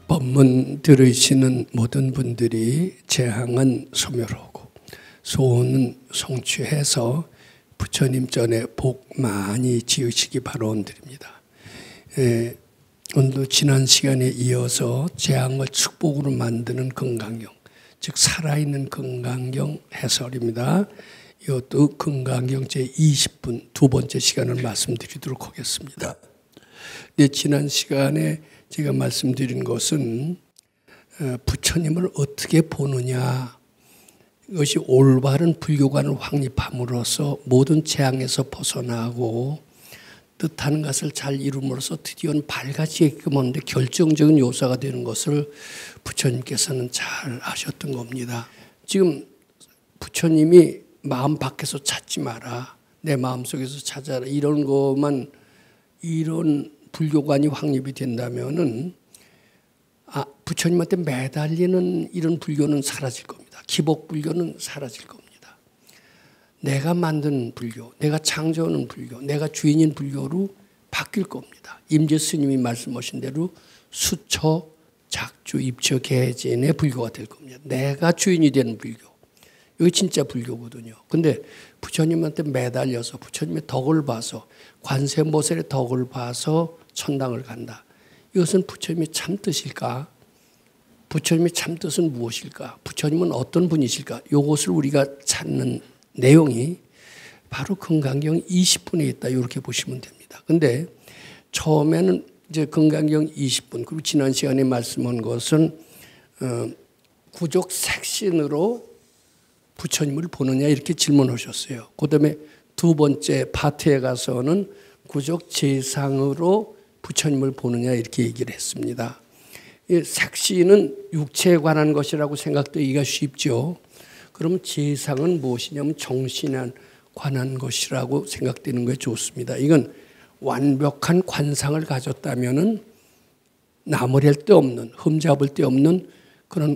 법문 들으시는 모든 분들이 재앙은 소멸하고 소원은 성취해서 부처님 전에 복 많이 지으시기 바라온드립니다. 오늘도 지난 시간에 이어서 재앙을 축복으로 만드는 금강경, 즉 살아있는 금강경 해설입니다. 이것도 금강경 제20분 두 번째 시간을 말씀드리도록 하겠습니다. 네, 지난 시간에 제가 말씀드린 것은 부처님을 어떻게 보느냐, 이것이 올바른 불교관을 확립함으로써 모든 재앙에서 벗어나고 뜻하는 것을 잘 이룸으로써 드디어는 밝아지게끔 하는데 결정적인 요소가 되는 것을 부처님께서는 잘 아셨던 겁니다. 지금 부처님이 마음 밖에서 찾지 마라, 내 마음속에서 찾아라, 이런 것만, 이런 불교관이 확립이 된다면은 부처님한테 매달리는 이런 불교는 사라질 겁니다. 기복 불교는 사라질 겁니다. 내가 만든 불교, 내가 창조하는 불교, 내가 주인인 불교로 바뀔 겁니다. 임재 스님이 말씀하신 대로 수처, 작주, 입처, 계진의 불교가 될 겁니다. 내가 주인이 되는 불교. 이게 진짜 불교거든요. 근데 부처님한테 매달려서 부처님의 덕을 봐서, 관세음보살의 덕을 봐서 천당을 간다. 이것은 부처님의 참뜻일까? 부처님의 참뜻은 무엇일까? 부처님은 어떤 분이실까? 이것을 우리가 찾는 내용이 바로 금강경 20분에 있다, 이렇게 보시면 됩니다. 근데 처음에는 이제 금강경 20분, 그리고 지난 시간에 말씀한 것은 구족 색신으로 부처님을 보느냐, 이렇게 질문하셨어요. 그 다음에 두 번째 파트에 가서는 구족 재상으로 부처님을 보느냐, 이렇게 얘기를 했습니다. 색신은 육체에 관한 것이라고 생각되기가 쉽죠. 그럼 재상은 무엇이냐면 정신에 관한 것이라고 생각되는 게 좋습니다. 이건 완벽한 관상을 가졌다면은 나무랄 데 없는, 흠잡을 데 없는 그런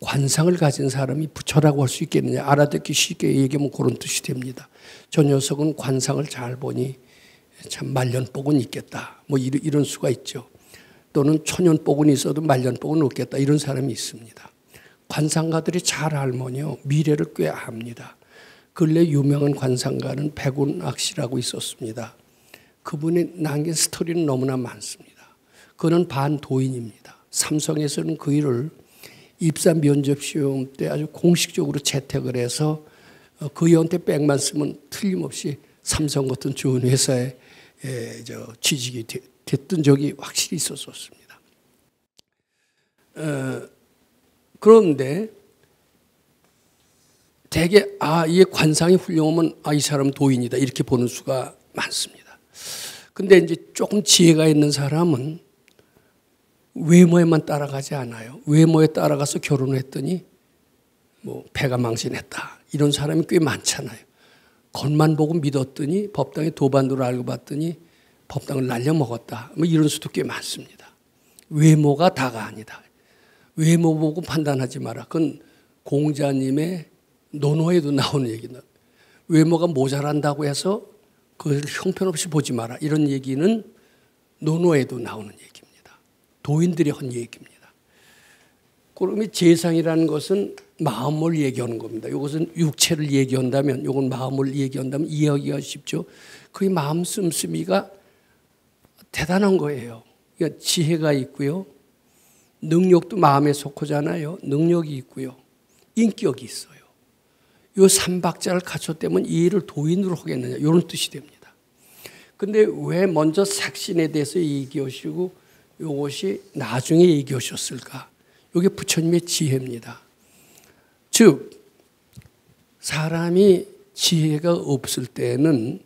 관상을 가진 사람이 부처라고 할 수 있겠느냐. 알아듣기 쉽게 얘기하면 그런 뜻이 됩니다. 저 녀석은 관상을 잘 보니 참 말년복은 있겠다, 뭐 이런 수가 있죠. 또는 초년복은 있어도 말년복은 없겠다, 이런 사람이 있습니다. 관상가들이 잘 알면요, 미래를 꽤 압니다. 근래 유명한 관상가는 백운악 씨라고 있었습니다. 그분이 남긴 스토리는 너무나 많습니다. 그는 반도인입니다. 삼성에서는 그 일을 입사 면접 시험 때 아주 공식적으로 채택을 해서 그 형태 백만 쓰면 틀림없이 삼성 같은 좋은 회사에 취직이 됐던 적이 확실히 있었습니다. 그런데 대개 이 관상이 훌륭하면 이 사람 도인이다, 이렇게 보는 수가 많습니다. 근데 이제 조금 지혜가 있는 사람은 외모에만 따라가지 않아요. 외모에 따라가서 결혼했더니 뭐 배가 망신했다, 이런 사람이 꽤 많잖아요. 겉만 보고 믿었더니 법당에 도반도를 알고 봤더니 법당을 날려먹었다, 뭐 이런 수도 꽤 많습니다. 외모가 다가 아니다. 외모 보고 판단하지 마라. 그건 공자님의 논어에도 나오는 얘기다. 외모가 모자란다고 해서 그걸 형편없이 보지 마라, 이런 얘기는 논어에도 나오는 얘기입니다. 도인들이 한 얘기입니다. 그러면 재상이라는 것은 마음을 얘기하는 겁니다. 이것은 육체를 얘기한다면, 이건 마음을 얘기한다면 이해하기가 쉽죠. 그 마음 씀씀이가 대단한 거예요. 그러니까 지혜가 있고요, 능력도 마음에 속하잖아요. 능력이 있고요, 인격이 있어요. 이 삼박자를 갖췄다면 이 일을 도인으로 하겠느냐, 이런 뜻이 됩니다. 근데 왜 먼저 색신에 대해서 얘기하시고 이것이 나중에 얘기하셨을까? 이게 부처님의 지혜입니다. 즉 사람이 지혜가 없을 때는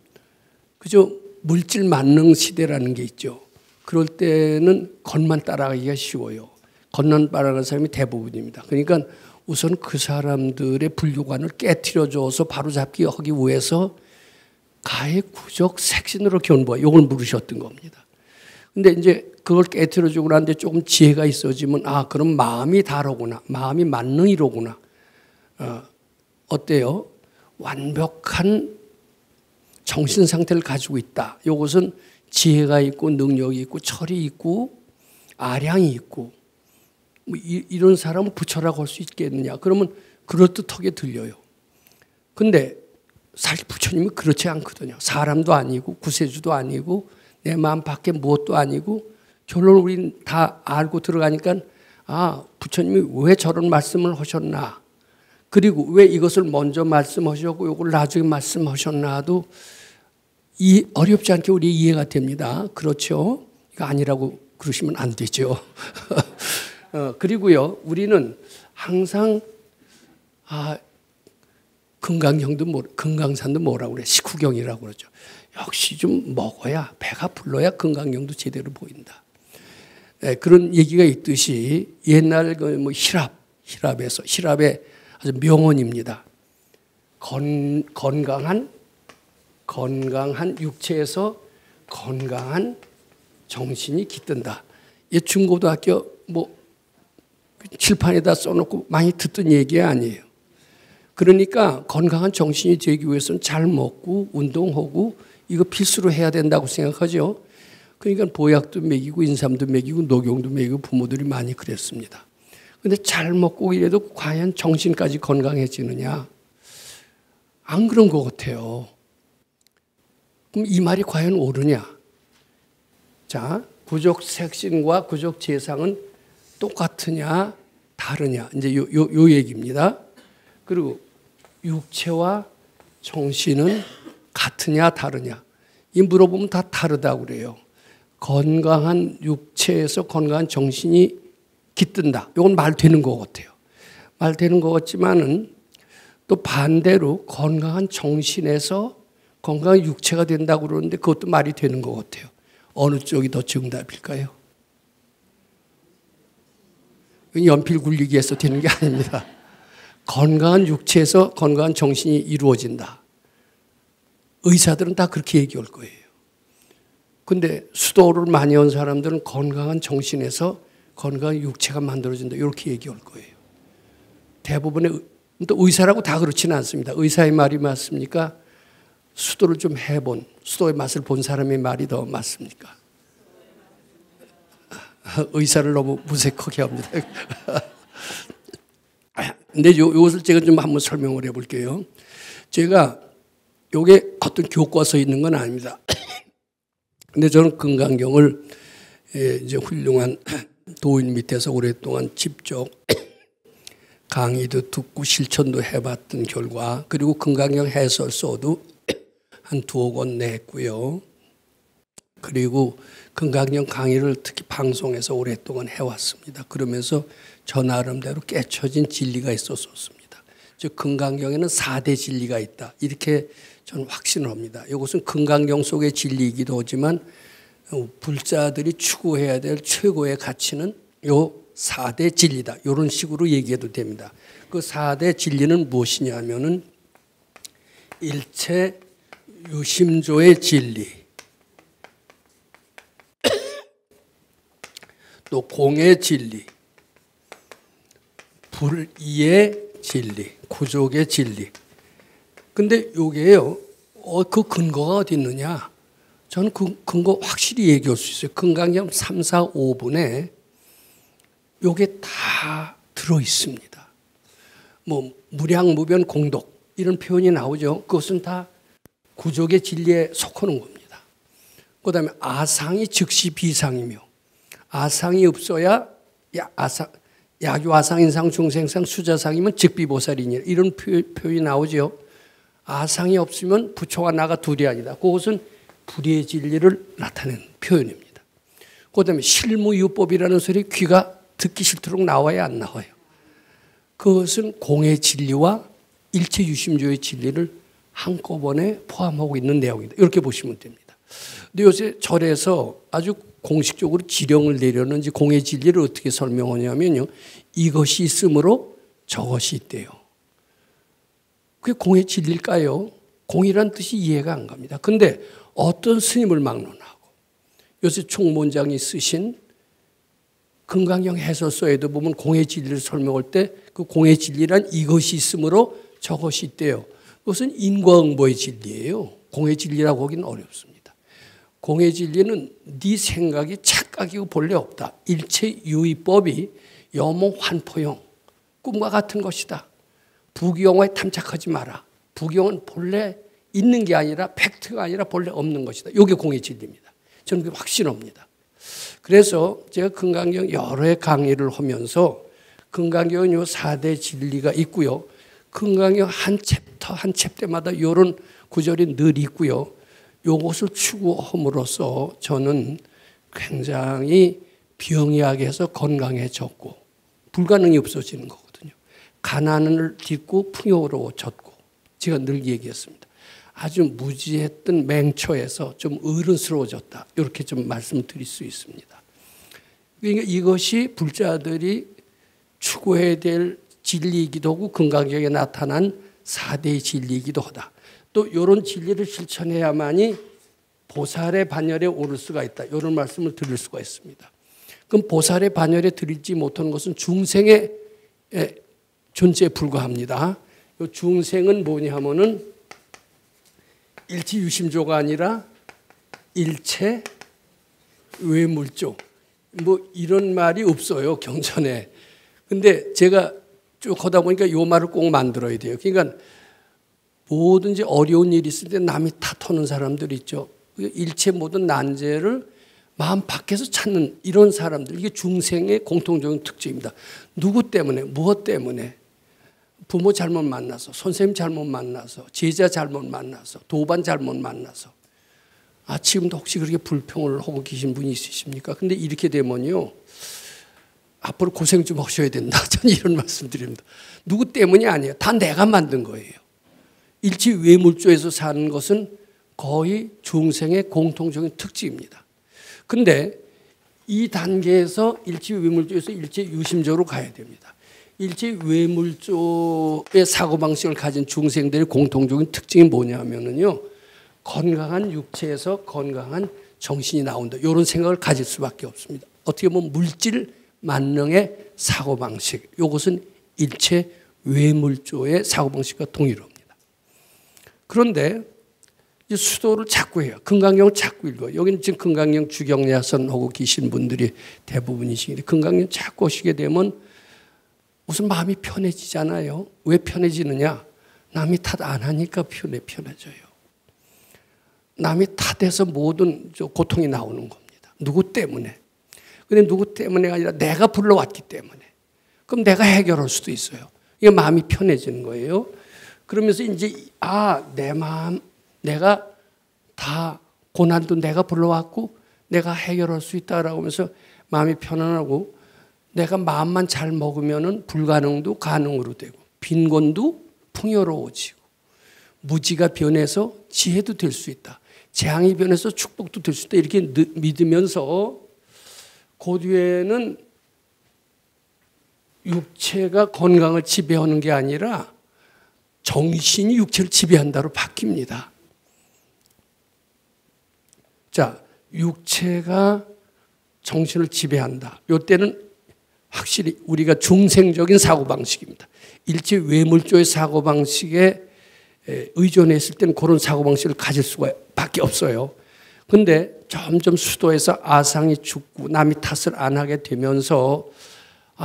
그저 물질 만능 시대라는 게 있죠. 그럴 때는 겉만 따라가기가 쉬워요. 겉만 따라가는 사람이 대부분입니다. 그러니까 우선 그 사람들의 불교관을 깨트려줘서 바로잡기 하기 위해서 가해 구적 색신으로 견보하, 이걸 물으셨던 겁니다. 근데 이제 그걸 깨트려주고 나는데 조금 지혜가 있어지면 그럼 마음이 다르구나, 마음이 만능이로구나. 어때요? 완벽한 정신 상태를 가지고 있다. 이것은 지혜가 있고 능력이 있고 철이 있고 아량이 있고 뭐 이런 사람은 부처라고 할 수 있겠느냐? 그러면 그럴듯하게 들려요. 근데 사실 부처님은 그렇지 않거든요. 사람도 아니고 구세주도 아니고 내 마음 밖에 무엇도 아니고 결론 우리는 다 알고 들어가니까 부처님이 왜 저런 말씀을 하셨나? 그리고 왜 이것을 먼저 말씀하셨고 이걸 나중에 말씀하셨나도 어렵지 않게 우리 이해가 됩니다. 그렇죠? 이거 아니라고 그러시면 안 되죠. 그리고요, 우리는 항상 금강산도 뭐라고 그래? 식후경이라고 그러죠. 역시 좀 먹어야 배가 불러야 금강경도 제대로 보인다. 그런 얘기가 있듯이 옛날 뭐 히랍의 아주 명언입니다. 건강한 육체에서 건강한 정신이 깃든다. 중고등학교 뭐 칠판에다 써놓고 많이 듣던 얘기 아니에요. 그러니까 건강한 정신이 되기 위해서는 잘 먹고 운동하고 이거 필수로 해야 된다고 생각하죠. 그러니까 보약도 먹이고 인삼도 먹이고 녹용도 먹이고 부모들이 많이 그랬습니다. 그런데 잘 먹고 이래도 과연 정신까지 건강해지느냐? 안 그런 것 같아요. 그럼 이 말이 과연 옳으냐? 자, 구족 색신과 구족 재상은 똑같으냐 다르냐? 이제 요 얘기입니다. 그리고 육체와 정신은 같으냐 다르냐? 이 물어보면 다 다르다고 그래요. 건강한 육체에서 건강한 정신이 깃든다. 이건 말 되는 것 같아요. 말 되는 것 같지만은 또 반대로 건강한 정신에서 건강한 육체가 된다고 그러는데 그것도 말이 되는 것 같아요. 어느 쪽이 더 정답일까요? 연필 굴리기 위해서 되는 게 아닙니다. 건강한 육체에서 건강한 정신이 이루어진다. 의사들은 다 그렇게 얘기할 거예요. 근데 수도를 많이 한 사람들은 건강한 정신에서 건강한 육체가 만들어진다. 이렇게 얘기할 거예요. 대부분의 또 의사라고 다 그렇지는 않습니다. 의사의 말이 맞습니까? 수도를 좀 해본, 수도의 맛을 본 사람의 말이 더 맞습니까? 의사를 너무 무색하게 합니다. 근데 이것을 제가 좀 한번 설명을 해볼게요. 제가 요게 어떤 교과서에 있는 건 아닙니다. 근데 저는 금강경을 이제 훌륭한 도인 밑에서 오랫동안 직접 강의도 듣고 실천도 해봤던 결과, 그리고 금강경 해설서도 한 2억 권 냈고요. 그리고 금강경 강의를 특히 방송에서 오랫동안 해왔습니다. 그러면서 저 나름대로 깨쳐진 진리가 있었습니다. 즉 금강경에는 4대 진리가 있다. 이렇게 저는 확신을 합니다. 이것은 금강경 속의 진리이기도 하지만 불자들이 추구해야 될 최고의 가치는 요 4대 진리다. 이런 식으로 얘기해도 됩니다. 그 4대 진리는 무엇이냐면은 일체 유심조의 진리, 또 공의 진리, 불이의 진리, 구족의 진리. 근데 요게요, 그 근거가 어디 있느냐? 저는 그 근거 확실히 얘기할 수 있어요. 금강경 3, 4, 5분에 요게 다 들어있습니다. 뭐, 무량무변 공독, 이런 표현이 나오죠. 그것은 다 구족의 진리에 속하는 겁니다. 그 다음에 아상이 즉시 비상이며, 아상이 없어야 야교 아상인상 중생상 수자상이면 즉비보살이니, 이런 표현이 나오죠. 아상이 없으면 부처와 나가 둘이 아니다. 그것은 불의의 진리를 나타낸 표현입니다. 그 다음에 실무유법이라는 소리 귀가 듣기 싫도록 나와야 안 나와요. 그것은 공의 진리와 일체 유심조의 진리를 한꺼번에 포함하고 있는 내용이다. 이렇게 보시면 됩니다. 근데 요새 절에서 아주 공식적으로 지령을 내려는지 공의 진리를 어떻게 설명하냐면요, 이것이 있으므로 저것이 있대요. 그게 공의 진리일까요? 공이란 뜻이 이해가 안 갑니다. 근데 어떤 스님을 막론하고 요새 총무원장이 쓰신 금강경 해설서에도 보면 공의 진리를 설명할 때 그 공의 진리란 이것이 있으므로 저것이 있대요. 그것은 인과응보의 진리예요. 공의 진리라고 하기는 어렵습니다. 공의 진리는 네 생각이 착각이고 본래 없다. 일체 유의법이 염호환포형, 꿈과 같은 것이다. 부귀영화에 탐착하지 마라. 부귀영화는 본래 있는 게 아니라 팩트가 아니라 본래 없는 것이다. 이게 공의 진리입니다. 저는 그게 확신합니다. 그래서 제가 금강경 여러 해 강의를 하면서 금강경은 요 4대 진리가 있고요. 금강경 한 챕터 한 챕터마다 이런 구절이 늘 있고요. 요것을 추구함으로써 저는 굉장히 병약해서 건강해졌고 불가능이 없어지는 거거든요. 가난을 딛고 풍요로워졌고 제가 늘 얘기했습니다. 아주 무지했던 맹초에서 좀 어른스러워졌다. 이렇게 좀 말씀드릴 수 있습니다. 그러니까 이것이 불자들이 추구해야 될 진리이기도 하고 금강경에 나타난 4대의 진리이기도 하다. 또 이런 진리를 실천해야만이 보살의 반열에 오를 수가 있다. 이런 말씀을 드릴 수가 있습니다. 그럼 보살의 반열에 들지 못하는 것은 중생의 존재에 불과합니다. 이 중생은 뭐냐 하면은 일체유심조가 아니라 일체 외물조. 뭐 이런 말이 없어요, 경전에. 근데 제가 쭉 하다 보니까 이 말을 꼭 만들어야 돼요. 그러니까 뭐든지 어려운 일이 있을 때 남이 탓하는 사람들 있죠. 일체 모든 난제를 마음 밖에서 찾는 이런 사람들, 이게 중생의 공통적인 특징입니다. 누구 때문에, 무엇 때문에? 부모 잘못 만나서, 선생님 잘못 만나서, 제자 잘못 만나서, 도반 잘못 만나서. 지금도 혹시 그렇게 불평을 하고 계신 분이 있으십니까? 근데 이렇게 되면요, 앞으로 고생 좀 하셔야 된다. 저는 이런 말씀 드립니다. 누구 때문이 아니에요. 다 내가 만든 거예요. 일체 외물조에서 사는 것은 거의 중생의 공통적인 특징입니다. 근데 이 단계에서 일체 외물조에서 일체 유심조로 가야 됩니다. 일체 외물조의 사고방식을 가진 중생들의 공통적인 특징이 뭐냐면요, 건강한 육체에서 건강한 정신이 나온다. 이런 생각을 가질 수밖에 없습니다. 어떻게 보면 물질 만능의 사고방식, 이것은 일체 외물조의 사고방식과 동일합니다. 그런데 수도를 자꾸 해요. 금강경을 자꾸 읽어요. 여기는 지금 금강경 주경야선 하고 계신 분들이 대부분이시는데 금강경 자꾸 하시게 되면 무슨 마음이 편해지잖아요. 왜 편해지느냐? 남이 탓 안 하니까 편해져요. 남이 탓해서 모든 고통이 나오는 겁니다. 누구 때문에? 근데 누구 때문에가 아니라 내가 불러왔기 때문에. 그럼 내가 해결할 수도 있어요. 이게 마음이 편해지는 거예요. 그러면서 이제 내 마음, 내가 다 고난도 내가 불러왔고 내가 해결할 수 있다라고 하면서 마음이 편안하고 내가 마음만 잘 먹으면은 불가능도 가능으로 되고 빈곤도 풍요로워지고 무지가 변해서 지혜도 될 수 있다. 재앙이 변해서 축복도 될 수 있다. 이렇게 믿으면서 그 뒤에는 육체가 건강을 지배하는 게 아니라 정신이 육체를 지배한다로 바뀝니다. 자, 육체가 정신을 지배한다. 이때는 확실히 우리가 중생적인 사고방식입니다. 일체 외물조의 사고방식에 의존했을 때는 그런 사고방식을 가질 수가 밖에 없어요. 그런데 점점 수도에서 아상이 죽고 남이 탓을 안 하게 되면서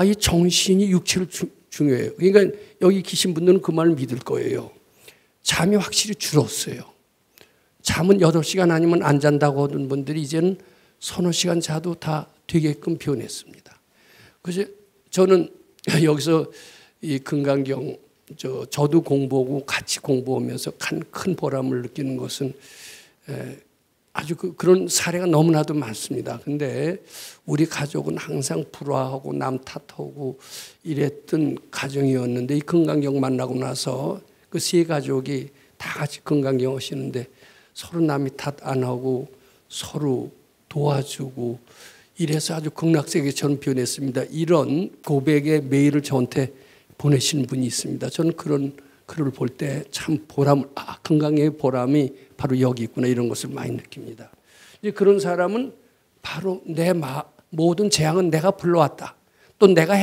이 정신이 육체를 중요해요. 그러니까 여기 계신 분들은 그 말을 믿을 거예요. 잠이 확실히 줄었어요. 잠은 8시간 아니면 안 잔다고 하던 분들이 이제는 서너 시간 자도 다 되게끔 변했습니다. 그래서 저는 여기서 이 금강경 저도 공부하고 같이 공부하면서 큰 보람을 느끼는 것은 아주 그런 사례가 너무나도 많습니다. 근데 우리 가족은 항상 불화하고 남 탓하고 이랬던 가정이었는데 이 금강경 만나고 나서 그 세 가족이 다 같이 금강경 하시는데 서로 남이 탓 안 하고 서로 도와주고 이래서 아주 극락세계처럼 변했습니다. 이런 고백의 메일을 저한테 보내신 분이 있습니다. 저는 그런 글을 볼 때 참 보람을, 금강경의 보람이 바로 여기 있구나 이런 것을 많이 느낍니다. 이제 그런 사람은 바로 내 모든 재앙은 내가 불러왔다. 또 내가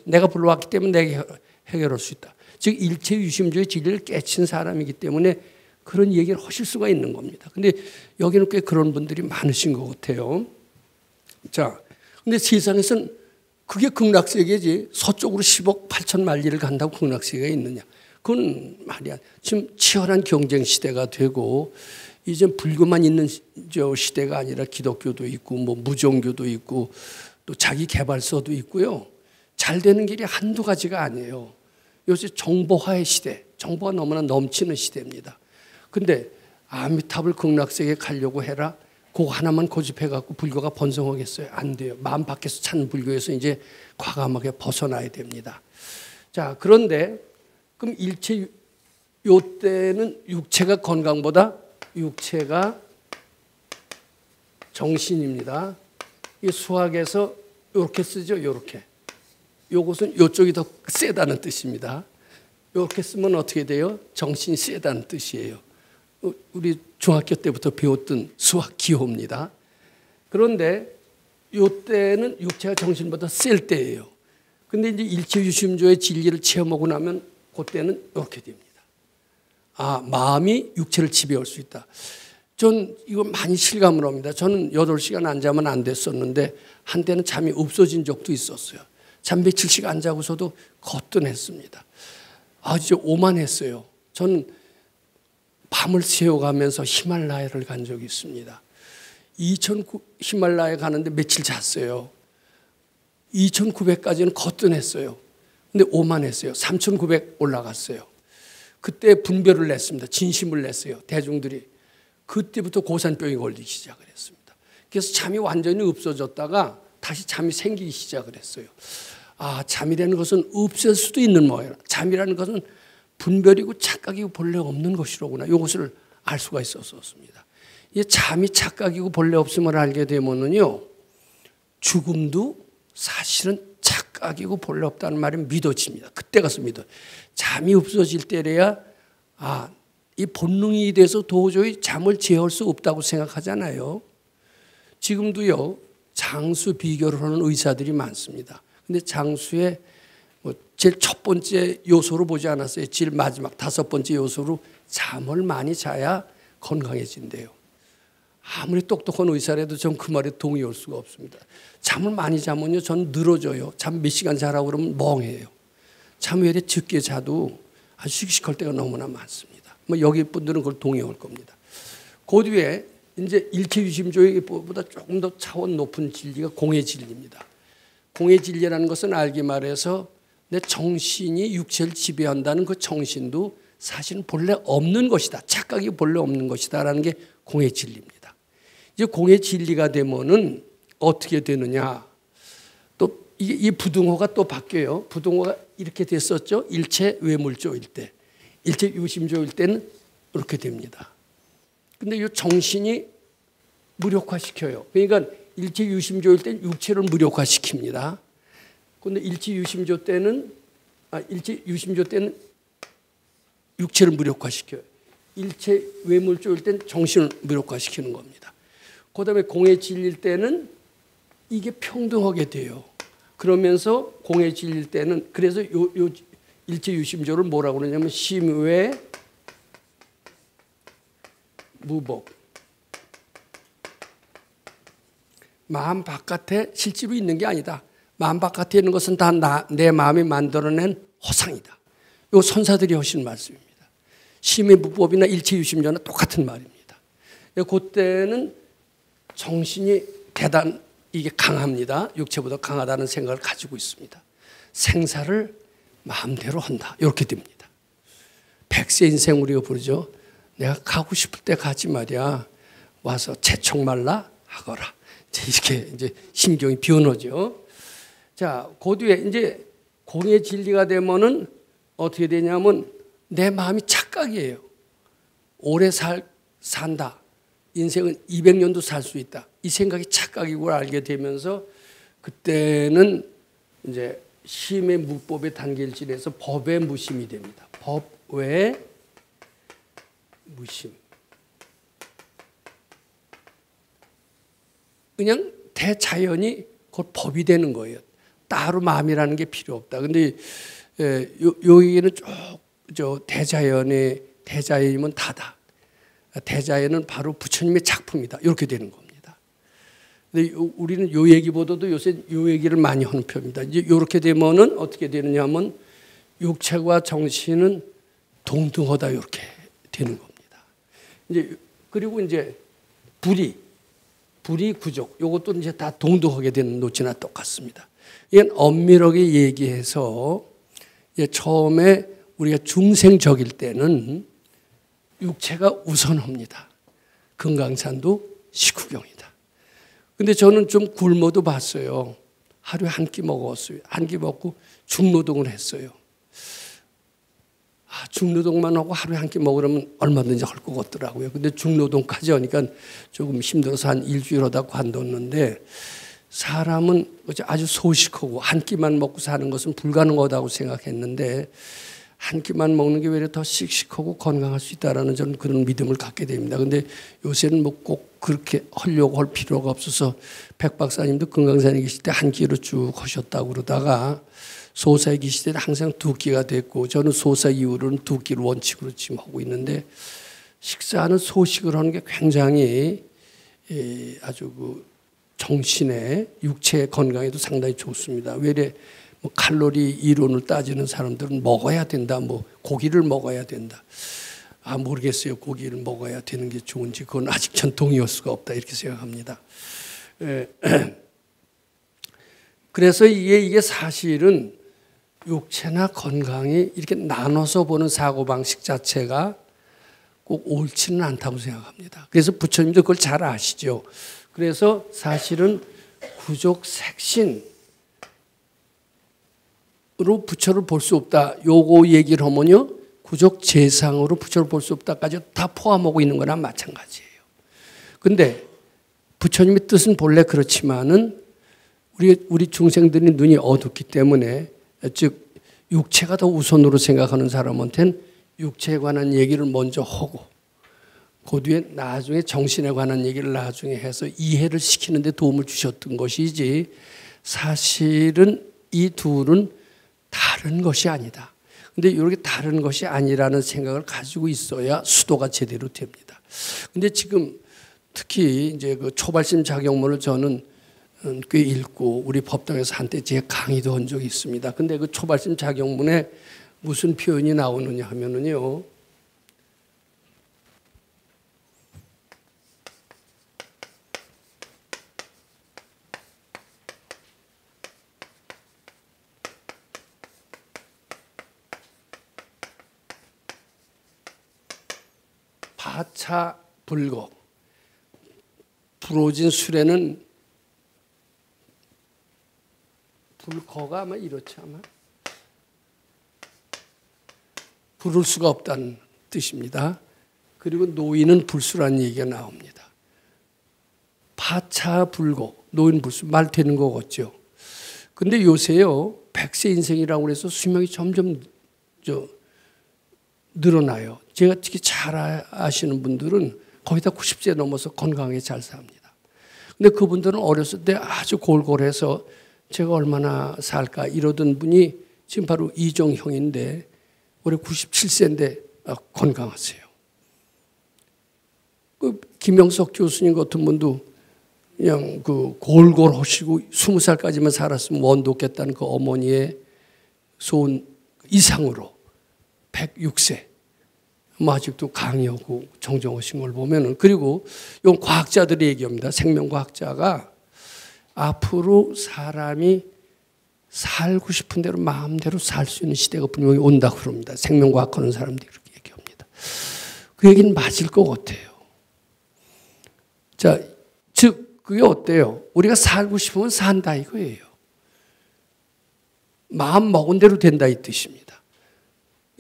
내가 불러왔기 때문에 내가 해결할 수 있다. 즉 일체 유심조의 진리를 깨친 사람이기 때문에 그런 얘기를 하실 수가 있는 겁니다. 근데 여기는 꽤 그런 분들이 많으신 것 같아요. 자, 근데 세상에서는 그게 극락세계지. 서쪽으로 10억 8천만 리를 간다고 극락세계가 있느냐. 그건 말이야. 지금 치열한 경쟁 시대가 되고 이제 불교만 있는 저 시대가 아니라 기독교도 있고 뭐 무종교도 있고 또 자기 개발서도 있고요. 잘 되는 길이 한두 가지가 아니에요. 요새 정보화의 시대, 정보가 너무나 넘치는 시대입니다. 근데 아미타불 극락세계 가려고 해라. 그거 하나만 고집해갖고 불교가 번성하겠어요? 안 돼요. 마음 밖에서 찾는 불교에서 이제 과감하게 벗어나야 됩니다. 자, 그런데 그럼 일체 요 때는 육체가 건강보다 육체가 정신입니다. 이 수학에서 이렇게 쓰죠. 이렇게. 요것은 이쪽이 더 세다는 뜻입니다. 이렇게 쓰면 어떻게 돼요? 정신이 세다는 뜻이에요. 우리 중학교 때부터 배웠던 수학 기호입니다. 그런데 이때는 육체가 정신보다 셀 때예요. 근데 이제 일체유심조의 진리를 체험하고 나면 그때는 이렇게 됩니다. 아, 마음이 육체를 지배할 수 있다. 전 이거 많이 실감을 합니다. 저는 8시간 안 자면 안 됐었는데 한때는 잠이 없어진 적도 있었어요. 잠 며칠씩 안 자고서도 거뜬했습니다. 아, 진짜 오만했어요. 저는 밤을 새워가면서 히말라야를 간 적이 있습니다. 히말라야 가는데 며칠 잤어요. 2,900까지는 거뜬했어요. 근데 오만했어요. 3,900 올라갔어요. 그때 분별을 냈습니다. 진심을 냈어요. 대중들이. 그때부터 고산병이 걸리기 시작을 했습니다. 그래서 잠이 완전히 없어졌다가 다시 잠이 생기기 시작을 했어요. 아, 잠이라는 것은 없앨 수도 있는 모양. 잠이라는 것은 분별이고 착각이고 본래 없는 것이로구나. 이것을 알 수가 있었습니다. 이 잠이 착각이고 본래 없음을 알게 되면은요, 죽음도 사실은 착각이고 본래 없다는 말이 믿어집니다. 그때 가서 믿어. 잠이 없어질 때래야 아, 이 본능이 돼서 도저히 잠을 제어할 수 없다고 생각하잖아요. 지금도요, 장수 비교를 하는 의사들이 많습니다. 근데 장수의 뭐 제일 첫 번째 요소로 보지 않았어요. 제일 마지막 5번째 요소로 잠을 많이 자야 건강해진대요. 아무리 똑똑한 의사라도 전 그 말에 동의할 수가 없습니다. 잠을 많이 자면요, 전 늘어져요. 잠 몇 시간 자라고 그러면 멍해요. 잠 왜 이렇게 적게 자도 아주 씩씩할 때가 너무나 많습니다. 뭐 여기 분들은 그걸 동의할 겁니다. 그 뒤에 이제 일체유심조의보다 조금 더 차원 높은 진리가 공의 진리입니다. 공의 진리라는 것은 알기 말해서 내 정신이 육체를 지배한다는 그 정신도 사실은 본래 없는 것이다. 착각이 본래 없는 것이다라는 게 공의 진리입니다. 이제 공의 진리가 되면은 어떻게 되느냐? 또 이 부등호가 또 바뀌어요. 부등호가 이렇게 됐었죠. 일체 외물조일 때, 일체 유심조일 때는 이렇게 됩니다. 근데 이 정신이 무력화시켜요. 그러니까 일체 유심조일 때는 육체를 무력화시킵니다. 그런데 일체 유심조 때는 육체를 무력화시켜요. 일체 외물조일 때는 정신을 무력화시키는 겁니다. 그다음에 공의 진리일 때는 이게 평등하게 돼요. 그러면서 공의 진리일 때는 그래서 요 일체 유심조를 뭐라고 그러냐면 심외 무복. 마음 바깥에 실제로 있는 게 아니다. 마음 바깥에 있는 것은 다 내 마음이 만들어낸 허상이다. 이거 선사들이 하신 말씀입니다. 심의 무법이나 일체유심조는 똑같은 말입니다. 그때는 정신이 이게 강합니다. 육체보다 강하다는 생각을 가지고 있습니다. 생사를 마음대로 한다. 이렇게 됩니다. 백세 인생 우리가 부르죠. 내가 가고 싶을 때 가지 말이야. 와서 채총 말라 하거라. 이렇게 이제 심경이 변하죠. 자, 그 뒤에 이제 공의 진리가 되면은 어떻게 되냐면 내 마음이 착각이에요. 오래 산다. 인생은 200년도 살 수 있다. 이 생각이 착각이고 알게 되면서 그때는 이제 심의 무법의 단계일지에서 법의 무심이 됩니다. 법의 무심. 그냥 대자연이 곧 법이 되는 거예요. 따로 마음이라는 게 필요 없다. 근데 여기는 쭉 대자연이면 다다. 대자연은 바로 부처님의 작품이다. 이렇게 되는 겁니다. 근데 우리는 요 얘기보다도 요새 요 얘기를 많이 하는 편입니다. 이제 요렇게 되면은 어떻게 되느냐 하면 육체와 정신은 동등하다 이렇게 되는 겁니다. 이제 그리고 이제 불이 구족 요것도 이제 다 동등하게 되는 노치나 똑같습니다. 이건 엄밀하게 얘기해서 처음에 우리가 중생적일 때는 육체가 우선합니다. 금강산도 식후경이다. 근데 저는 좀 굶어도 봤어요. 하루에 한 끼 먹었어요. 한 끼 먹고 중노동을 했어요. 중노동만 하고 하루에 한 끼 먹으려면 얼마든지 할 것 같더라고요. 근데 중노동까지 하니까 조금 힘들어서 한 일주일 하다 관뒀는데 사람은 아주 소식하고 한 끼만 먹고 사는 것은 불가능하다고 생각했는데 한 끼만 먹는 게 오히려 더 씩씩하고 건강할 수 있다라는 저는 그런 믿음을 갖게 됩니다. 근데 요새는 뭐 꼭 그렇게 하려고 할 필요가 없어서 백 박사님도 금강산에 계실 때 한 끼로 쭉 하셨다고 그러다가 소사에 계실 때는 항상 두 끼가 됐고 저는 소사 이후로는 두 끼를 원칙으로 지금 하고 있는데 식사는 소식을 하는 게 굉장히 아주 그 정신의 육체의 건강에도 상당히 좋습니다. 왜래 뭐 칼로리 이론을 따지는 사람들은 먹어야 된다. 뭐 고기를 먹어야 된다. 모르겠어요. 고기를 먹어야 되는 게 좋은지 그건 아직 전 동의할 수가 없다 이렇게 생각합니다. 그래서 이게 사실은 육체나 건강이 이렇게 나눠서 보는 사고방식 자체가 꼭 옳지는 않다고 생각합니다. 그래서 부처님도 그걸 잘 아시죠. 그래서 사실은 구족 색신으로 부처를 볼 수 없다. 요거 얘기를 하면요. 구족 재상으로 부처를 볼 수 없다까지 다 포함하고 있는 거나 마찬가지예요. 근데 부처님의 뜻은 본래 그렇지만은 우리 중생들이 눈이 어둡기 때문에 즉 육체가 더 우선으로 생각하는 사람한테는 육체에 관한 얘기를 먼저 하고 그 뒤에 나중에 정신에 관한 얘기를 나중에 해서 이해를 시키는 데 도움을 주셨던 것이지 사실은 이 둘은 다른 것이 아니다. 근데 이렇게 다른 것이 아니라는 생각을 가지고 있어야 수도가 제대로 됩니다. 근데 지금 특히 이제 그 초발심 작용문을 저는 꽤 읽고 우리 법당에서 한때 제 강의도 한 적이 있습니다. 근데 그 초발심 작용문에 무슨 표현이 나오느냐 하면은요. 바차 불거 불오진 술에는 불거가 아마 이렇지 아마 부를 수가 없다는 뜻입니다. 그리고 노인은 불수라는 얘기가 나옵니다. 바차 불거 노인 불수 말 되는 거겠죠. 근데 요새요 100세 인생이라고 해서 수명이 점점 늘어나요. 제가 특히 잘 아시는 분들은 거의 다 90세 넘어서 건강하게 잘 삽니다. 근데 그분들은 어렸을 때 아주 골골해서 제가 얼마나 살까 이러던 분이 지금 바로 이종형인데 올해 97세인데 건강하세요. 그 김영석 교수님 같은 분도 그냥 그 골골하시고 20살까지만 살았으면 원독했다는 그 어머니의 소원 이상으로 106세. 뭐 아직도 강의하고 정정하신 걸 보면은 그리고 이건 과학자들의 얘기입니다. 생명과학자가 앞으로 사람이 살고 싶은 대로 마음대로 살 수 있는 시대가 분명히 온다고 그럽니다. 생명과학 하는 사람들이 그렇게 얘기합니다. 그 얘기는 맞을 것 같아요. 자, 즉 그게 어때요? 우리가 살고 싶으면 산다 이거예요. 마음 먹은 대로 된다 이 뜻입니다.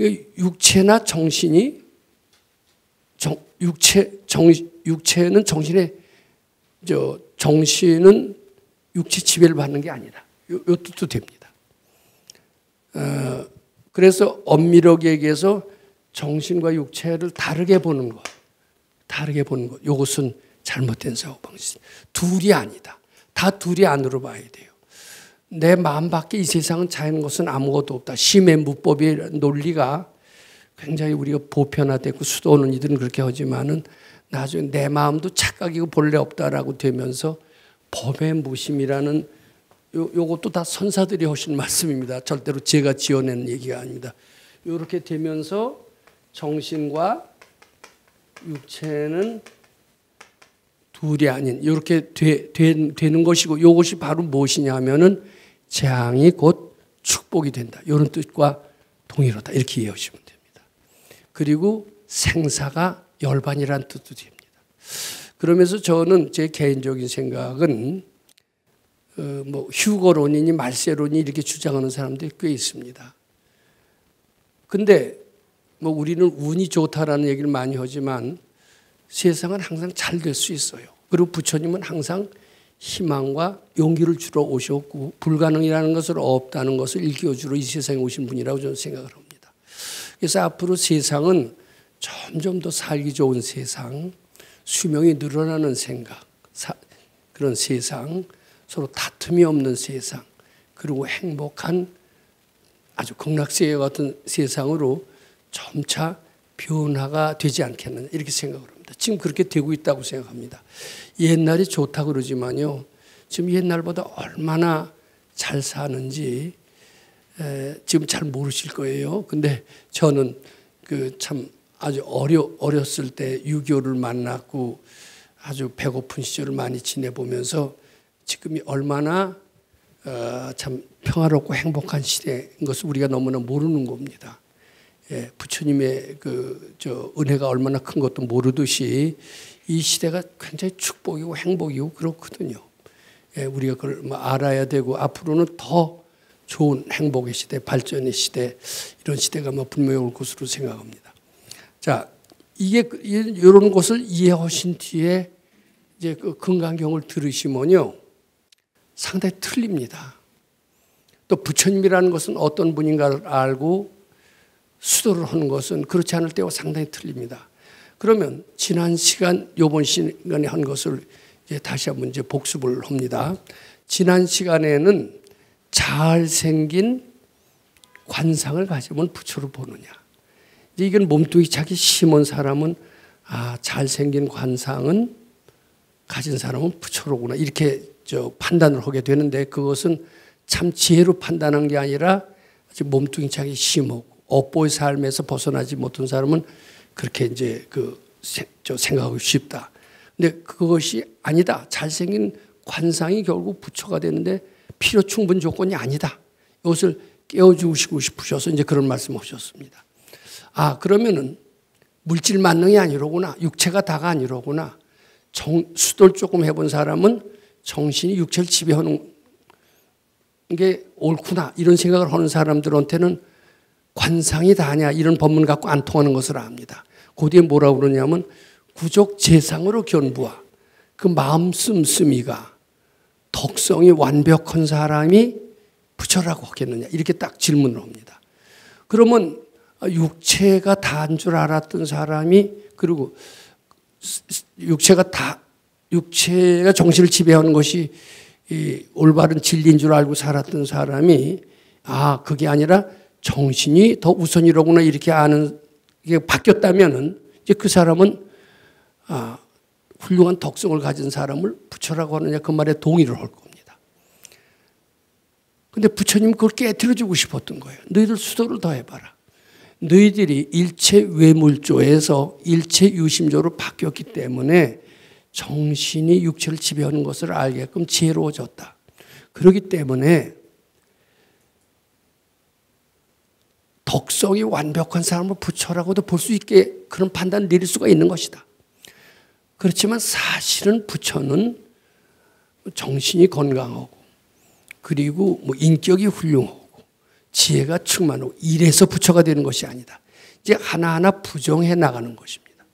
육체나 정신이 육체는 정신의 정신은 육체 지배를 받는 게 아니다. 요 뜻도 됩니다. 그래서 엄밀하게 얘기해서 정신과 육체를 다르게 보는 것, 이것은 잘못된 사고방식. 둘이 아니다. 다 둘이 안으로 봐야 돼요. 내 마음 밖에 이 세상은 자유는 것은 아무것도 없다. 심의 무법의 논리가 굉장히 우리가 보편화되고 수도하는 이들은 그렇게 하지만은 나중에 내 마음도 착각이고 본래 없다라고 되면서 법의 무심이라는 요것도 다 선사들이 하신 말씀입니다. 절대로 제가 지어낸 얘기가 아닙니다. 이렇게 되면서 정신과 육체는 둘이 아닌 이렇게 되는 것이고, 이것이 바로 무엇이냐 하면은 재앙이 곧 축복이 된다, 이런 뜻과 동일하다, 이렇게 이해하시면 됩니다. 그리고 생사가 열반이라는 뜻도 됩니다. 그러면서 저는 제 개인적인 생각은 뭐 휴거론이니 말세론이 이렇게 주장하는 사람들이 꽤 있습니다. 근데 뭐 우리는 운이 좋다라는 얘기를 많이 하지만 세상은 항상 잘 될 수 있어요. 그리고 부처님은 항상 희망과 용기를 주러 오셨고, 불가능이라는 것을 없다는 것을 일깨워주러 이 세상에 오신 분이라고 저는 생각을 합니다. 그래서 앞으로 세상은 점점 더 살기 좋은 세상, 수명이 늘어나는 그런 세상, 서로 다툼이 없는 세상, 그리고 행복한 아주 극락세계 같은 세상으로 점차 변화가 되지 않겠느냐, 이렇게 생각을 합니다. 지금 그렇게 되고 있다고 생각합니다. 옛날이 좋다고 그러지만요, 지금 옛날보다 얼마나 잘 사는지 지금 잘 모르실 거예요. 근데 저는 참 아주 어렸을 때 6.25를 만났고 아주 배고픈 시절을 많이 지내보면서 지금이 얼마나 참 평화롭고 행복한 시대인 것을 우리가 너무나 모르는 겁니다. 부처님의 은혜가 얼마나 큰 것도 모르듯이 이 시대가 굉장히 축복이고 행복이고 그렇거든요. 우리가 그걸 알아야 되고, 앞으로는 더 좋은 행복의 시대, 발전의 시대, 이런 시대가 분명히 올 것으로 생각합니다. 자, 이런 것을 이해하신 뒤에 이제 그 금강경을 들으시면요, 상당히 틀립니다. 또 부처님이라는 것은 어떤 분인가를 알고 수도를 하는 것은 그렇지 않을 때와 상당히 틀립니다. 그러면 지난 시간, 요번 시간에 한 것을 이제 다시 한번 이제 복습을 합니다. 지난 시간에는 잘생긴 관상을 가지면 부처로 보느냐. 이건 몸뚱이 자기 심은 사람은 잘생긴 관상은 가진 사람은 부처로구나, 이렇게 판단을 하게 되는데, 그것은 참 지혜로 판단한 게 아니라 몸뚱이 자기 심하고 업보의 삶에서 벗어나지 못한 사람은 그렇게 이제 생각하고 싶다. 근데 그것이 아니다. 잘생긴 관상이 결국 부처가 되는데 필요 충분 조건이 아니다. 이것을 깨워주시고 싶으셔서 이제 그런 말씀하셨습니다. 그러면은 물질 만능이 아니로구나, 육체가 다가 아니로구나. 수도를 조금 해본 사람은 정신이 육체를 지배하는 게 옳구나, 이런 생각을 하는 사람들한테는 관상이 다냐, 이런 법문 갖고 안 통하는 것을 압니다. 그 뒤에 뭐라고 그러냐면 구족 재상으로 견부하, 그 마음 씀씀이가 덕성이 완벽한 사람이 부처라고 하겠느냐, 이렇게 딱 질문을 합니다. 그러면 육체가 다인 줄 알았던 사람이, 그리고 육체가 정신을 지배하는 것이 이 올바른 진리인 줄 알고 살았던 사람이 그게 아니라 정신이 더 우선이로구나, 이렇게 아는 게 바뀌었다면은 이제 그 사람은 훌륭한 덕성을 가진 사람을 부처라고 하느냐, 그 말에 동의를 할 겁니다. 근데 부처님은 그걸 깨트려주고 싶었던 거예요. 너희들 수도를 더 해봐라. 너희들이 일체 외물조에서 일체 유심조로 바뀌었기 때문에 정신이 육체를 지배하는 것을 알게끔 지혜로워졌다. 그렇기 때문에 덕성이 완벽한 사람을 부처라고도 볼 수 있게 그런 판단을 내릴 수가 있는 것이다. 그렇지만 사실은 부처는 정신이 건강하고, 그리고 인격이 훌륭하고, 지혜가 충만하고, 이래서 부처가 되는 것이 아니다. 이제 하나하나 부정해 나가는 것입니다.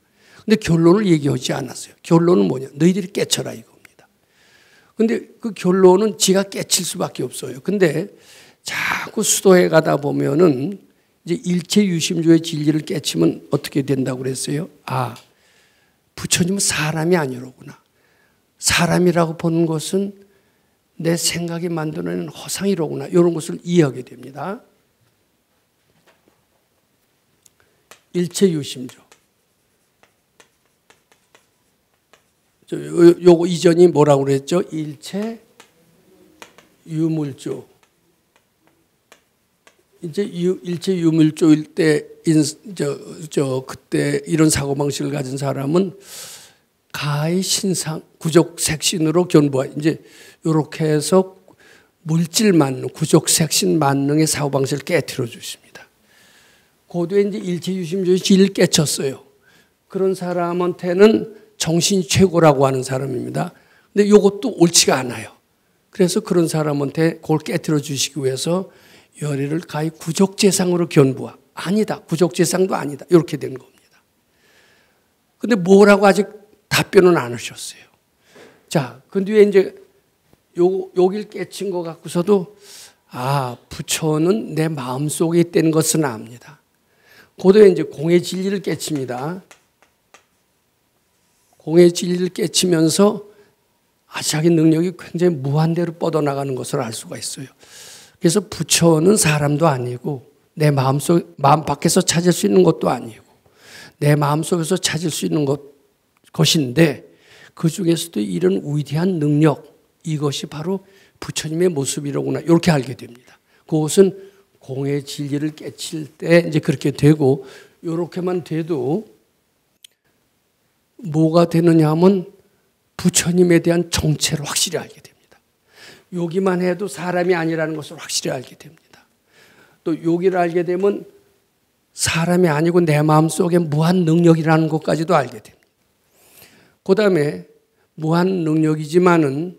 근데 결론을 얘기하지 않았어요. 결론은 뭐냐? 너희들이 깨쳐라, 이겁니다. 근데 그 결론은 지가 깨칠 수밖에 없어요. 근데 자꾸 수도해 가다 보면은 이제 일체 유심조의 진리를 깨치면 어떻게 된다고 그랬어요? 부처님은 사람이 아니로구나. 사람이라고 보는 것은 내 생각이 만들어내는 허상이로구나, 이런 것을 이해하게 됩니다. 일체 유심조. 요거 이전이 뭐라고 그랬죠? 일체 유물조. 이제 일체 유물조일 때 그때 이런 사고 방식을 가진 사람은 가히 신상 구족 색신으로 견보하. 이제 이렇게 해서 물질 만능, 구족 색신 만능의 사고 방식을 깨트려 주십니다. 고도에 이제 일체 유심조의 진리를 깨쳤어요. 그런 사람한테는 정신이 최고라고 하는 사람입니다. 근데 이것도 옳지가 않아요. 그래서 그런 사람한테 그걸 깨트려 주시기 위해서 열애를 가히 구족재상으로 견부하. 아니다. 구족재상도 아니다. 이렇게 된 겁니다. 근데 뭐라고 아직 답변은 안 하셨어요. 자, 그 뒤에 이제 여길 깨친 것 같고서도 부처는 내 마음속에 있다는 것은 압니다. 고도에 이제 공의 진리를 깨칩니다. 공의 진리를 깨치면서 자기 능력이 굉장히 무한대로 뻗어나가는 것을 알 수가 있어요. 그래서 부처는 사람도 아니고 내 마음 밖에서 찾을 수 있는 것도 아니고 내 마음속에서 찾을 수 있는 것인데 그 중에서도 이런 위대한 능력, 이것이 바로 부처님의 모습이로구나 이렇게 알게 됩니다. 그것은 공의 진리를 깨칠 때 이제 그렇게 되고 이렇게만 돼도 뭐가 되느냐 하면 부처님에 대한 정체를 확실히 알게 됩니다. 여기만 해도 사람이 아니라는 것을 확실히 알게 됩니다. 또 여기를 알게 되면 사람이 아니고 내 마음속에 무한 능력이라는 것까지도 알게 됩니다. 그 다음에 무한 능력이지만은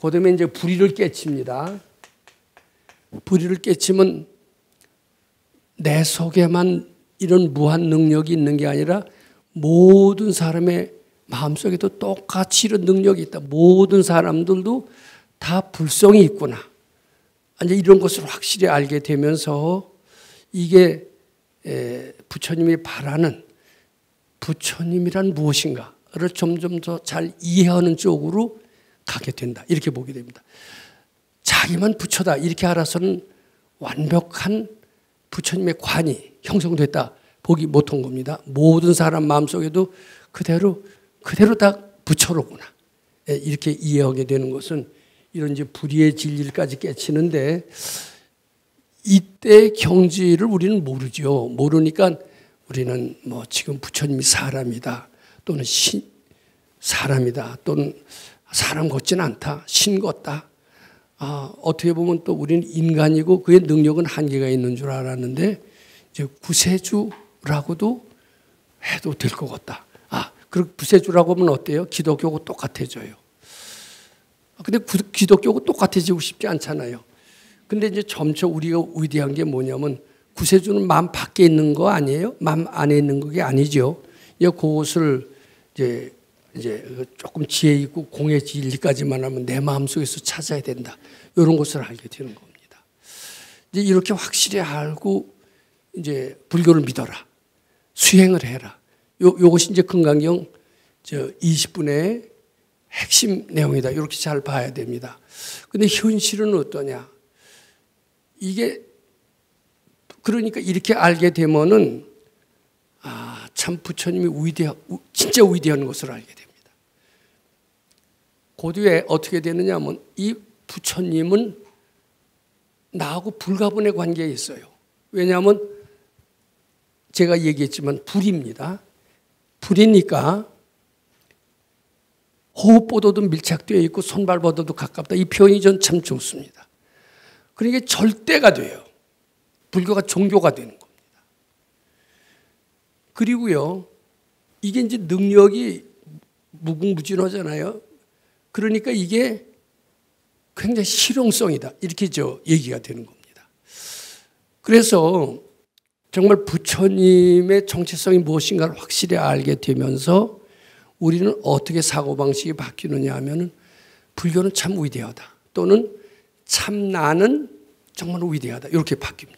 그 다음에 이제 불의를 깨칩니다. 불의를 깨치면 내 속에만 이런 무한 능력이 있는 게 아니라 모든 사람의 마음속에도 똑같이 이런 능력이 있다. 모든 사람들도 다 불성이 있구나. 이제 이런 것을 확실히 알게 되면서 이게 부처님이 바라는 부처님이란 무엇인가를 점점 더 잘 이해하는 쪽으로 가게 된다. 이렇게 보게 됩니다. 자기만 부처다. 이렇게 알아서는 완벽한 부처님의 관이 형성됐다. 보기 못한 겁니다. 모든 사람 마음속에도 그대로 다 부처로구나. 이렇게 이해하게 되는 것은 이런 이제 불의의 진리까지 깨치는데 이때 경지를 우리는 모르죠. 모르니까 우리는 뭐 지금 부처님이 사람이다. 또는 사람이다. 또는 사람 같지는 않다. 신 같다. 어떻게 보면 또 우리는 인간이고 그의 능력은 한계가 있는 줄 알았는데 이제 구세주라고도 해도 될 것 같다. 그리고 구세주라고 하면 어때요? 기독교하고 똑같아져요. 근데 기독교하고 똑같아지고 싶지 않잖아요. 근데 이제 점차 우리가 위대한 게 뭐냐면 구세주는 마음 밖에 있는 거 아니에요? 마음 안에 있는 게 아니죠. 그것을 이제 조금 지혜 있고 공의 진리까지만 하면 내 마음속에서 찾아야 된다. 이런 것을 알게 되는 겁니다. 이제 이렇게 확실히 알고 이제 불교를 믿어라. 수행을 해라. 요것이 이제 금강경 20분의 핵심 내용이다. 이렇게 잘 봐야 됩니다. 근데 현실은 어떠냐? 이게 그러니까 이렇게 알게 되면은 참 부처님이 진짜 위대한 것을 알게 됩니다. 그 뒤에 어떻게 되느냐 하면 이 부처님은 나하고 불가분의 관계에 있어요. 왜냐하면 제가 얘기했지만 불입니다. 불이니까 호흡보다도 밀착되어 있고 손발보다도 가깝다. 이 표현이 전 참 좋습니다. 그러니까 절대가 돼요. 불교가 종교가 되는 겁니다. 그리고요, 이게 이제 능력이 무궁무진하잖아요. 그러니까 이게 굉장히 실용성이다. 이렇게 얘기가 되는 겁니다. 그래서 정말 부처님의 정체성이 무엇인가를 확실히 알게 되면서 우리는 어떻게 사고방식이 바뀌느냐 하면은 불교는 참 위대하다. 또는 참 나는 정말 위대하다. 이렇게 바뀝니다.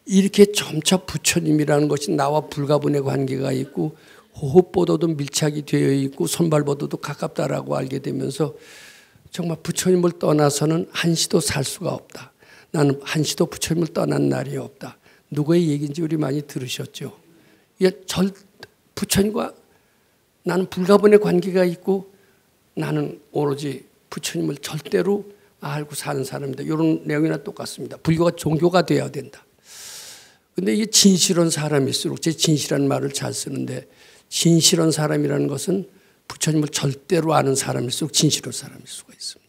이렇게 점차 부처님이라는 것이 나와 불가분의 관계가 있고 호흡보다도 밀착이 되어 있고 손발보다도 가깝다라고 알게 되면서 정말 부처님을 떠나서는 한시도 살 수가 없다. 나는 한시도 부처님을 떠난 날이 없다. 누구의 얘기인지 우리 많이 들으셨죠? 부처님과 나는 불가분의 관계가 있고 나는 오로지 부처님을 절대로 알고 사는 사람이다. 이런 내용이나 똑같습니다. 불교가 종교가 되어야 된다. 근데 이게 진실한 사람일수록, 제 진실한 말을 잘 쓰는데, 진실한 사람이라는 것은 부처님을 절대로 아는 사람일수록 진실한 사람일 수가 있습니다.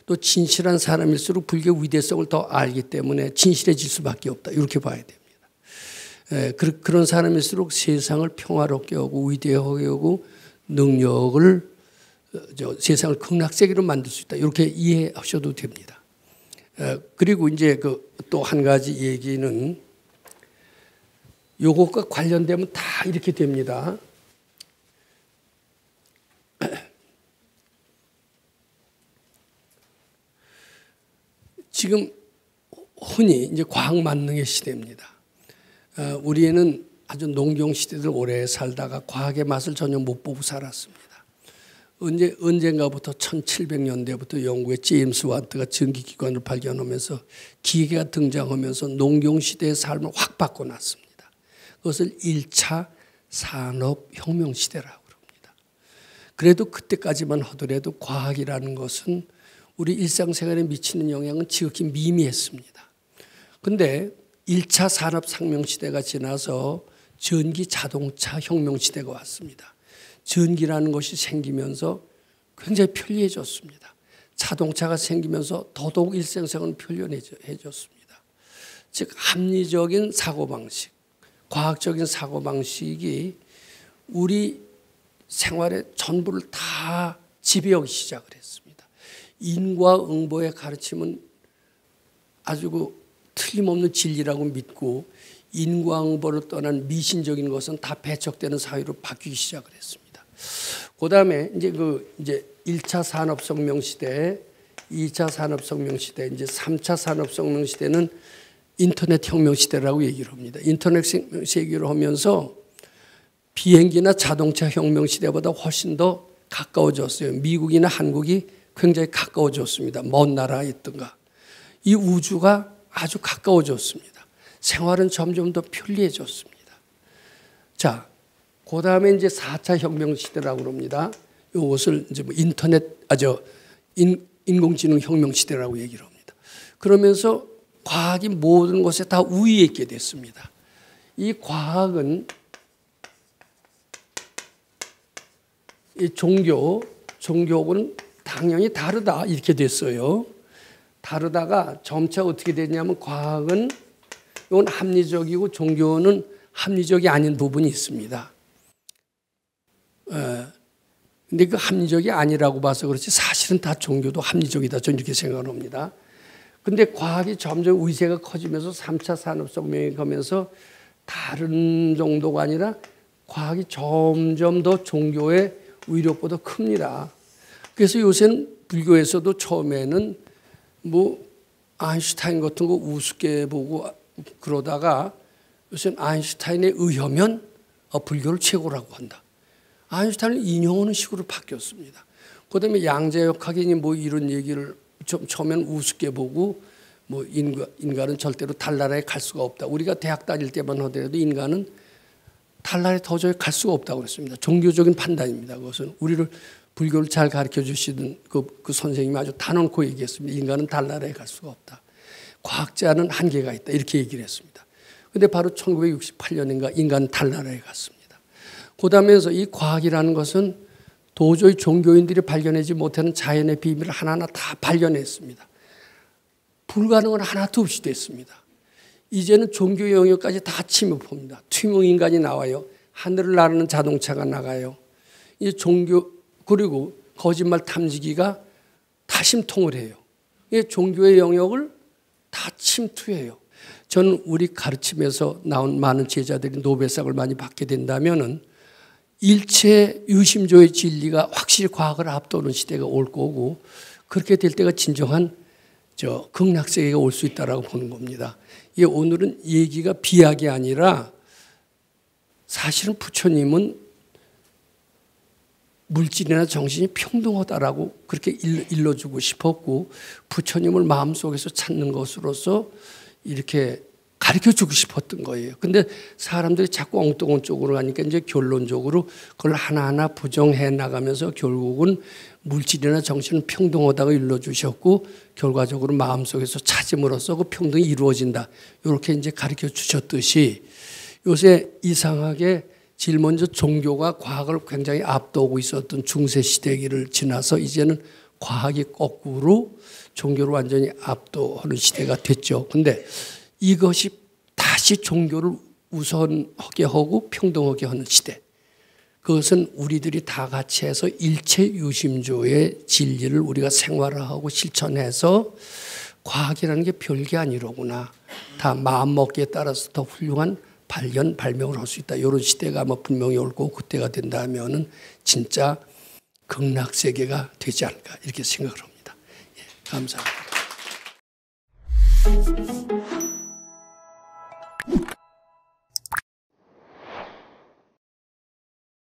또 진실한 사람일수록 불교의 위대성을 더 알기 때문에 진실해질 수밖에 없다. 이렇게 봐야 됩니다. 그런 사람일수록 세상을 평화롭게 하고 위대하게 하고 능력을 세상을 극락세계로 만들 수 있다. 이렇게 이해하셔도 됩니다. 그리고 이제 또 한 가지 얘기는 요것과 관련되면 다 이렇게 됩니다. 지금 흔히 이제 과학 만능의 시대입니다. 우리는 아주 농경 시대를 오래 살다가 과학의 맛을 전혀 못 보고 살았습니다. 언젠가부터 1700년대부터 영국의 제임스 와트가 전기기관을 발견하면서 기계가 등장하면서 농경 시대의 삶을 확 바꿔놨습니다. 그것을 1차 산업혁명 시대라고 합니다. 그래도 그때까지만 하더라도 과학이라는 것은 우리 일상생활에 미치는 영향은 지극히 미미했습니다. 그런데 1차 산업혁명 시대가 지나서 전기 자동차 혁명 시대가 왔습니다. 전기라는 것이 생기면서 굉장히 편리해졌습니다. 자동차가 생기면서 더더욱 일상생활은 편리해졌습니다. 즉 합리적인 사고방식, 과학적인 사고방식이 우리 생활의 전부를 다 지배하기 시작을 했습니다. 인과응보의 가르침은 아주 틀림없는 진리라고 믿고 인과응보를 떠난 미신적인 것은 다 배척되는 사회로 바뀌기 시작을 했습니다. 그다음에 이제 1차 산업혁명 시대, 2차 산업혁명 시대, 이제 3차 산업혁명 시대는 인터넷 혁명 시대라고 얘기를 합니다. 인터넷 세계로 하면서 비행기나 자동차 혁명 시대보다 훨씬 더 가까워졌어요. 미국이나 한국이 굉장히 가까워졌습니다. 먼 나라에 있던가. 이 우주가 아주 가까워졌습니다. 생활은 점점 더 편리해졌습니다. 자, 그 다음에 이제 4차 혁명 시대라고 합니다. 이것을 이제 인공지능 혁명 시대라고 얘기를 합니다. 그러면서 과학이 모든 것에 다 우위에 있게 됐습니다. 이 과학은 이 종교하고는 당연히 다르다 이렇게 됐어요. 다르다가 점차 어떻게 되냐면 과학은 이건 합리적이고 종교는 합리적이 아닌 부분이 있습니다. 근데 그 합리적이 아니라고 봐서 그렇지 사실은 다 종교도 합리적이다. 저는 이렇게 생각을 합니다. 근데 과학이 점점 위세가 커지면서 3차 산업혁명이 가면서 다른 정도가 아니라 과학이 점점 더 종교의 위력보다 큽니다. 그래서 요새는 불교에서도 처음에는 아인슈타인 같은 거 우습게 보고 그러다가 요새는 아인슈타인에 의하면 불교를 최고라고 한다. 아인슈타인을 인용하는 식으로 바뀌었습니다. 그다음에 양자역학이니 이런 얘기를 처음에는 우습게 보고 인간은 절대로 달나라에 갈 수가 없다. 우리가 대학 다닐 때만 하더라도 인간은 달나라에 도저히 갈 수가 없다고 그랬습니다. 종교적인 판단입니다. 그것은 우리를 불교를 잘 가르쳐 주시던 그 선생님이 아주 단언코 얘기했습니다. 인간은 달나라에 갈 수가 없다. 과학자는 한계가 있다. 이렇게 얘기를 했습니다. 그런데 바로 1968년인가 인간은 달나라에 갔습니다. 그다음에서 이 과학이라는 것은 도저히 종교인들이 발견하지 못하는 자연의 비밀을 하나하나 다 발견했습니다. 불가능은 하나도 없이 됐습니다. 이제는 종교 영역까지 다 침입합니다. 투명인간이 나와요. 하늘을 나르는 자동차가 나가요. 이 종교 그리고 거짓말 탐지기가 다 심통을 해요. 종교의 영역을 다 침투해요. 저는 우리 가르침에서 나온 많은 제자들이 노벨상을 많이 받게 된다면은 일체 유심조의 진리가 확실히 과학을 앞도는 시대가 올 거고 그렇게 될 때가 진정한 극락세계가 올 수 있다라고 보는 겁니다. 오늘은 얘기가 비약이 아니라 사실은 부처님은 물질이나 정신이 평등하다라고 그렇게 일러주고 싶었고 부처님을 마음속에서 찾는 것으로서 이렇게 가르쳐 주고 싶었던 거예요. 근데 사람들이 자꾸 엉뚱한 쪽으로 가니까 이제 결론적으로 그걸 하나하나 부정해 나가면서 결국은 물질이나 정신은 평등하다고 일러주셨고 결과적으로 마음속에서 찾음으로써 그 평등이 이루어진다. 이렇게 이제 가르쳐 주셨듯이 요새 이상하게 제일 먼저 종교가 과학을 굉장히 앞두고 있었던 중세 시대기를 지나서 이제는 과학이 거꾸로 종교를 완전히 압도하는 시대가 됐죠. 근데 이것이 다시 종교를 우선하게 하고 평등하게 하는 시대. 그것은 우리들이 다 같이 해서 일체유심조의 진리를 우리가 생활화하고 실천해서 과학이라는 게 별게 아니로구나. 다 마음먹기에 따라서 더 훌륭한 발견, 발명을 할 수 있다. 이런 시대가 아마 분명히 올 거고 그때가 된다면 진짜 극락세계가 되지 않을까 이렇게 생각을 합니다. 예, 감사합니다.